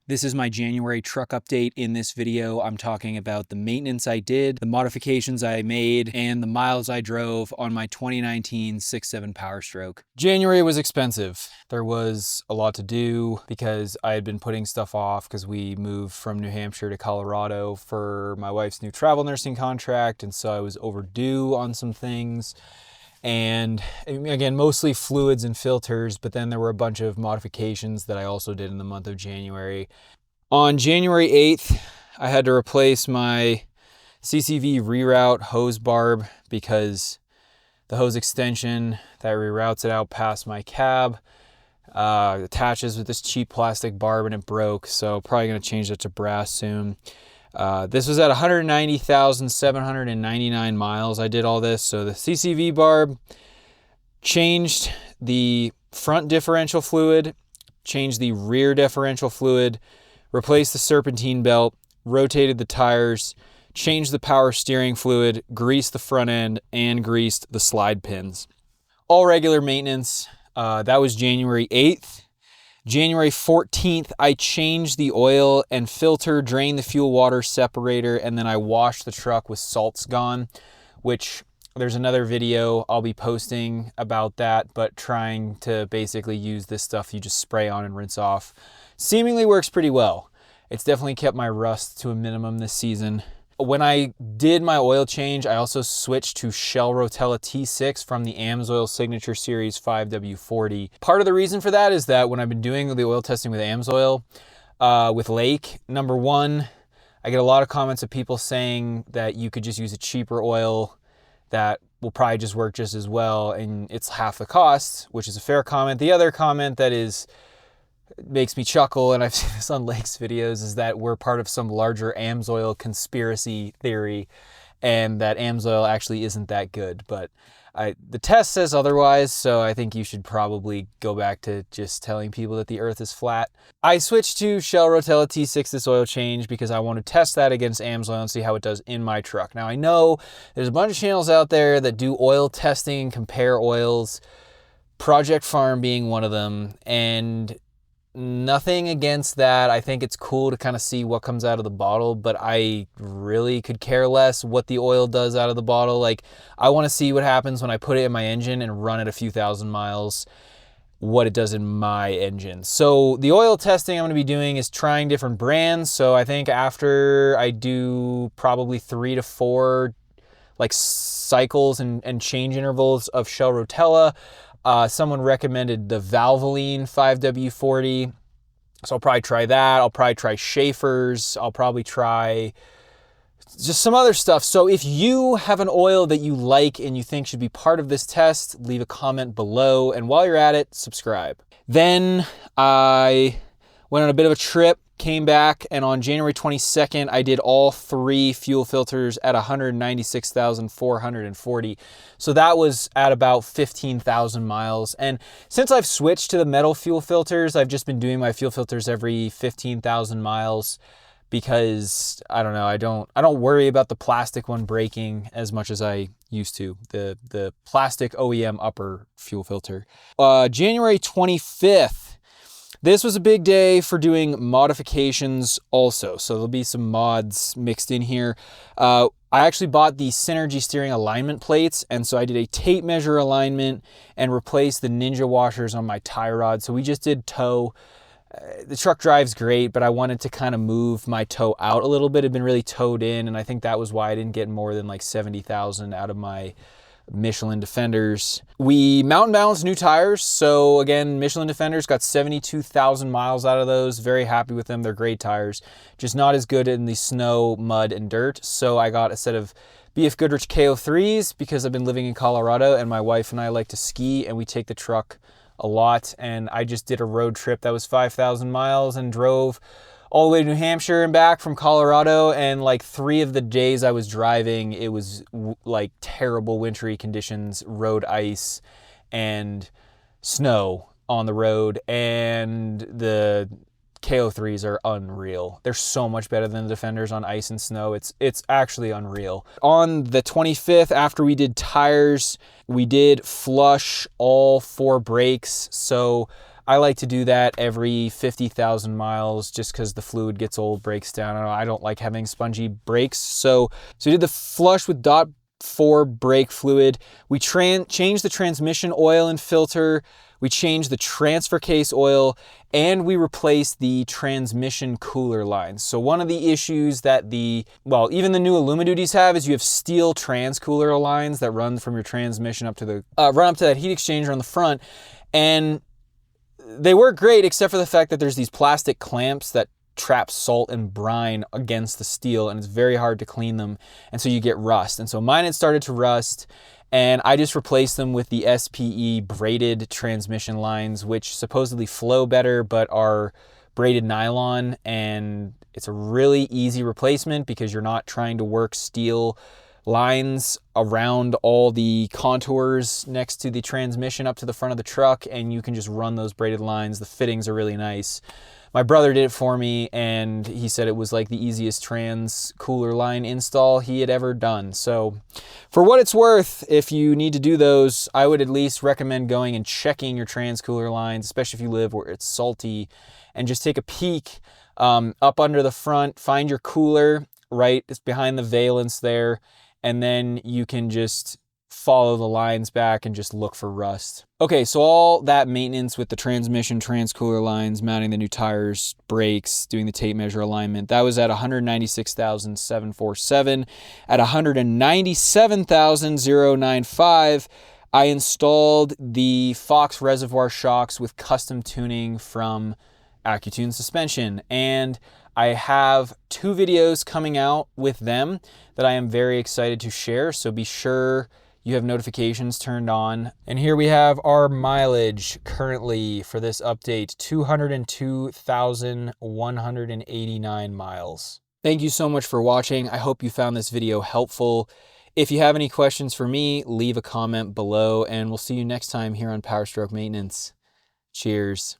This is my January truck update. In this video, I'm talking about the maintenance I did, the modifications I made, and the miles I drove on my 2019 6.7 PowerStroke. January was expensive. There was a lot to do because I had been putting stuff off because we moved from New Hampshire to Colorado for my wife's new travel nursing contract, and so I was overdue on some things. And again, mostly fluids and filters, but then there were a bunch of modifications that I also did in the month of January. On January 8th, I had to replace my CCV reroute hose barb because the hose extension that reroutes it out past my cab attaches with this cheap plastic barb and it broke. So probably gonna change that to brass soon. This was at 190,799 miles. I did all this. So the CCV barb, changed the front differential fluid, changed the rear differential fluid, replaced the serpentine belt, rotated the tires, changed the power steering fluid, greased the front end, and greased the slide pins. All regular maintenance. That was January 8th. January 14th, I changed the oil and filter, drained the fuel water separator, and then I washed the truck with salts gone, which there's another video I'll be posting about that, but trying to basically use this stuff you just spray on and rinse off. Seemingly works pretty well. It's definitely kept my rust to a minimum this season. When I did my oil change, I also switched to Shell Rotella T6 from the AMSOIL Signature Series 5W40. Part of the reason for that is that when I've been doing the oil testing with AMSOIL, with Lake, number one, I get a lot of comments of people saying that you could just use a cheaper oil that will probably just work just as well, and it's half the cost, which is a fair comment. The other comment that makes me chuckle, and I've seen this on Lake's videos, is that we're part of some larger AMSOIL conspiracy theory and that AMSOIL actually isn't that good. But the test says otherwise, so I think you should probably go back to just telling people that the earth is flat. I switched to Shell Rotella T6 this oil change because I want to test that against AMSOIL and see how it does in my truck. Now I know there's a bunch of channels out there that do oil testing and compare oils, Project Farm being one of them, and nothing against that. I think it's cool to kind of see what comes out of the bottle, but I really could care less what the oil does out of the bottle. Like, I want to see what happens when I put it in my engine and run it a few thousand miles, what it does in my engine. So the oil testing I'm going to be doing is trying different brands. So I think after I do probably 3 to 4 like cycles and change intervals of Shell Rotella, someone recommended the Valvoline 5W40, so I'll probably try that. I'll probably try Schaefer's. I'll probably try just some other stuff. So if you have an oil that you like and you think should be part of this test, leave a comment below. And while you're at it, subscribe. Then I went on a bit of a trip, came back, and on January 22nd, I did all 3 fuel filters at 196,440. So that was at about 15,000 miles. And since I've switched to the metal fuel filters, I've just been doing my fuel filters every 15,000 miles because I don't know, I don't worry about the plastic one breaking as much as I used to, the plastic OEM upper fuel filter. January 25th, this was a big day for doing modifications also. So there'll be some mods mixed in here. I actually bought the Synergy steering alignment plates, and so I did a tape measure alignment and replaced the Ninja washers on my tie rod. So we just did toe. The truck drives great, but I wanted to kind of move my toe out a little bit. It had been really towed in, and I think that was why I didn't get more than like 70,000 out of my Michelin Defenders. We mountain balanced new tires. So again, Michelin Defenders, got 72,000 miles out of those. Very happy with them. They're great tires, just not as good in the snow, mud, and dirt. So I got a set of BF Goodrich KO3s because I've been living in Colorado and my wife and I like to ski and we take the truck a lot. And I just did a road trip that was 5,000 miles and drove all the way to New Hampshire and back from Colorado, and like 3 of the days I was driving, it was like terrible wintry conditions, road ice and snow on the road, and the KO3s are unreal. They're so much better than the Defenders on ice and snow. It's actually unreal. On the 25th, after we did tires, we did flush all 4 brakes. So I like to do that every 50,000 miles just because the fluid gets old, breaks down. I don't like having spongy brakes. So we did the flush with .4 brake fluid. We changed the transmission oil and filter. We changed the transfer case oil, and we replaced the transmission cooler lines. So one of the issues that even the new Illumi-Duties have is you have steel trans cooler lines that run from your transmission up to the run up to that heat exchanger on the front, and they work great except for the fact that there's these plastic clamps that trap salt and brine against the steel, and it's very hard to clean them, and so you get rust. And so mine had started to rust, and I just replaced them with the SPE braided transmission lines, which supposedly flow better but are braided nylon, and it's a really easy replacement because you're not trying to work steel lines around all the contours next to the transmission up to the front of the truck, and you can just run those braided lines. The fittings are really nice. My brother did it for me, and he said it was like the easiest trans cooler line install he had ever done. So for what it's worth, if you need to do those, I would at least recommend going and checking your trans cooler lines, especially if you live where it's salty, and just take a peek up under the front, find your cooler, right? It's behind the valence there, and then you can just follow the lines back and just look for rust. Okay, so all that maintenance with the transmission, trans cooler lines, mounting the new tires, brakes, doing the tape measure alignment, that was at $196,747. At $197,095, I installed the Fox reservoir shocks with custom tuning from AccuTune Suspension, and I have 2 videos coming out with them that I am very excited to share, so be sure you have notifications turned on. And here we have our mileage currently for this update, 202,189 miles. Thank you so much for watching. I hope you found this video helpful. If you have any questions for me, leave a comment below, and we'll see you next time here on PowerStroke Maintenance. Cheers.